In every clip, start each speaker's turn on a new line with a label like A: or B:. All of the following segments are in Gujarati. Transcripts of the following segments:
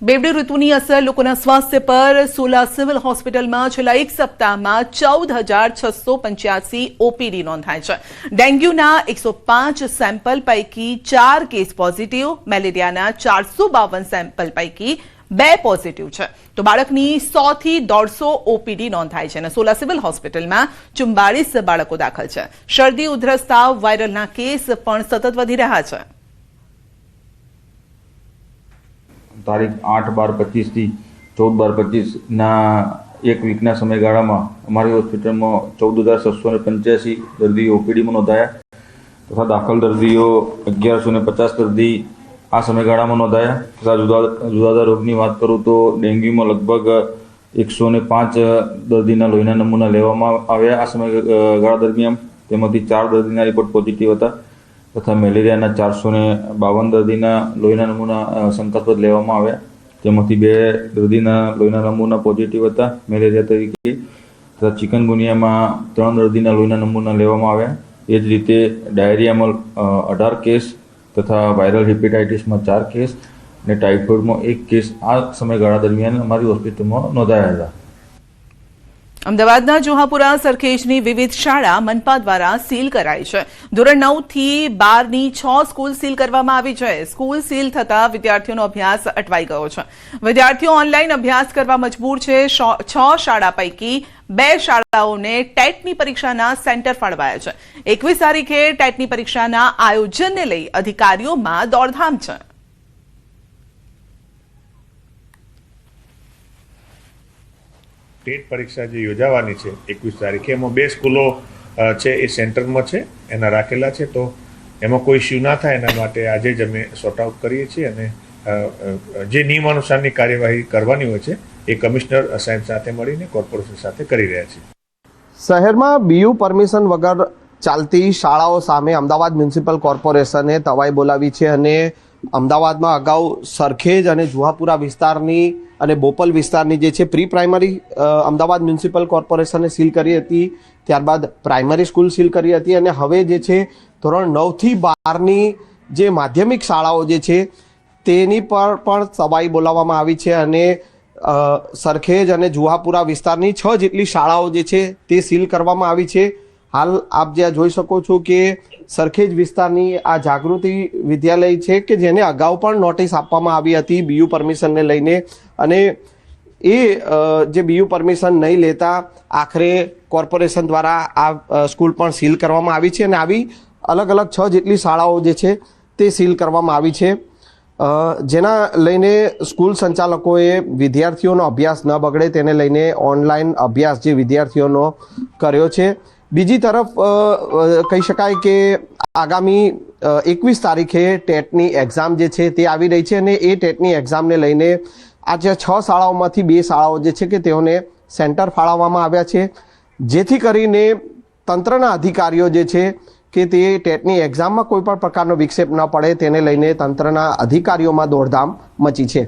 A: બેવડી ઋતુની અસર લોકોના સ્વાસ્થ્ય પર સોલા સિવિલ હોસ્પિટલમાં છેલ્લા એક સપ્તાહમાં 14,685 ઓપીડી નોંધાય છે। ડેન્ગ્યુના 105 સેમ્પલ પૈકી 4 કેસ પોઝિટિવ, મેલેરિયાના 452 સેમ્પલ પૈકી 2 પોઝિટિવ છે। તો બાળકની 100 થી 150 ઓપીડી નોંધાય છે અને સોલા સિવિલ હોસ્પિટલમાં 44 બાળકો દાખલ છે। શરદી, ઉધરસ, તાવ, વાયરલના કેસ પણ સતત વધી રહ્યા છે।
B: તારીખ 8/12/25 થી 14/12/25 એક વીકના સમયગાળામાં અમારી હોસ્પિટલમાં 14,685 દર્દીઓ ઓપીડીમાં નોંધાયા તથા દાખલ દર્દીઓ 1150 દર્દી આ સમયગાળામાં નોંધાયા તથા જુદા જુદા રોગની વાત કરું તો ડેન્ગ્યુમાં લગભગ 105 દર્દીના લોહીના નમૂના લેવામાં આવ્યા આ સમયગાળા દરમિયાન, તેમાંથી 4 દર્દીના રિપોર્ટ પોઝિટિવ હતા તથા મેલેરિયાના 452 દર્દીના લોહીના નમૂના શંકાસ્પદ લેવામાં આવ્યા, તેમાંથી 2 દર્દીના લોહીના નમૂના પોઝિટિવ હતા મેલેરિયા તરીકે તથા ચિકનગુનિયામાં 3 દર્દીના લોહીના નમૂના લેવામાં આવ્યા। એ જ રીતે ડાયરિયામાં 18 કેસ તથા વાયરલ હેપેટાઇટિસમાં 4 કેસ અને ટાઇફોઇડમાં 1 કેસ આ સમયગાળા દરમિયાન અમારી હોસ્પિટલમાં નોંધાયા હતા।
A: અમદાવાદના જોહાપુરા સરખેજની વિવિધ શાળા મનપા દ્વારા સીલ કરાઈ છે। ધોરણ 9 થી 12ની 6 સ્કૂલ સીલ કરવામાં આવી છે। સ્કૂલ સીલ થતા વિદ્યાર્થીઓનો અભ્યાસ અટવાઈ ગયો છે। વિદ્યાર્થીઓ ઓનલાઈન અભ્યાસ કરવા મજબૂર છે। 6 શાળા પૈકી 2 શાળાઓને ટેટની પરીક્ષાના સેન્ટર ફાળવાયા છે। 21 તારીખે ટેટની પરીક્ષાના આયોજનને લઈ અધિકારીઓમાં દોડધામ છે।
C: ટેટ પરીક્ષા જે યોજાવાની છે 21 તારીખે, એમાં 2 સ્કૂલો છે એ સેન્ટરમાં છે, એના રાખેલા છે, તો એમાં કોઈ ઇસ્યુ ના થાય એના માટે આજે જ અમે સોર્ટ આઉટ કરીએ છીએ અને જે નિયમાનુસારની કાર્યવાહી કરવાની હોય છે એ કમિશનર સાહેબ સાથે મળીને કોર્પોરેશન સાથે કરી રહ્યા છીએ।
D: શહેરમાં બીયુ પરમિશન વગર ચાલતી શાળાઓ સામે અમદાવાદ મ્યુનિસિપલ કોર્પોરેશને તવાઈ બોલાવી છે અને અમદાવાદમાં અગાઉ સરખેજ અને જુહાપુરા વિસ્તારની અને બોપલ વિસ્તારની જે છે પ્રી પ્રાઇમરી અમદાવાદ મ્યુનિસિપલ કોર્પોરેશને સીલ કરી હતી, ત્યારબાદ પ્રાઇમરી સ્કૂલ સીલ કરી હતી અને હવે જે છે ધોરણ 9 થી 12ની જે માધ્યમિક શાળાઓ જે છે તેની પર પણ તવાઈ બોલાવવામાં આવી છે અને સરખેજ અને જુહાપુરા વિસ્તારની 6 જેટલી શાળાઓ જે છે તે સીલ કરવામાં આવી છે। હાલ આપ જ્યાં જોઈ શકો છો કે સરખેજ વિસ્તારની આ જાગૃતિ વિદ્યાલય છે કે જેને અગાઉ પણ નોટિસ આપવામાં આવી હતી બીયુ પરમિશનને લઈને અને એ જે બીયુ પરમિશન નહીં લેતા આખરે કોર્પોરેશન દ્વારા આ સ્કૂલ પણ સીલ કરવામાં આવી છે અને આવી અલગ અલગ 6 જેટલી શાળાઓ જે છે તે સીલ કરવામાં આવી છે, જેના લઈને સ્કૂલ સંચાલકોએ વિદ્યાર્થીઓનો અભ્યાસ ન બગડે તેને લઈને ઓનલાઈન અભ્યાસ જે વિદ્યાર્થીઓનો કર્યો છે। બીજી તરફ કહી શકાય કે આગામી 21 તારીખે ટેટની એક્ઝામ જે છે તે આવી રહી છે અને એ ટેટની એક્ઝામને લઈને આજે 6 શાળાઓમાંથી 2 શાળાઓ જે છે કે તેઓને સેન્ટર ફાળવવામાં આવ્યા છે, જેથી કરીને તંત્રના અધિકારીઓ જે છે કે તે ટેટની એક્ઝામમાં કોઈ પણ પ્રકારનો વિક્ષેપ ન પડે તેને લઈને તંત્રના અધિકારીઓમાં દોડધામ મચી છે।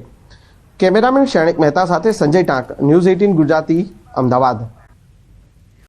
D: કેમેરામેન શૈણિક મહેતા સાથે સંજય ટાંક, ન્યૂઝ 18 ગુજરાતી, અમદાવાદ।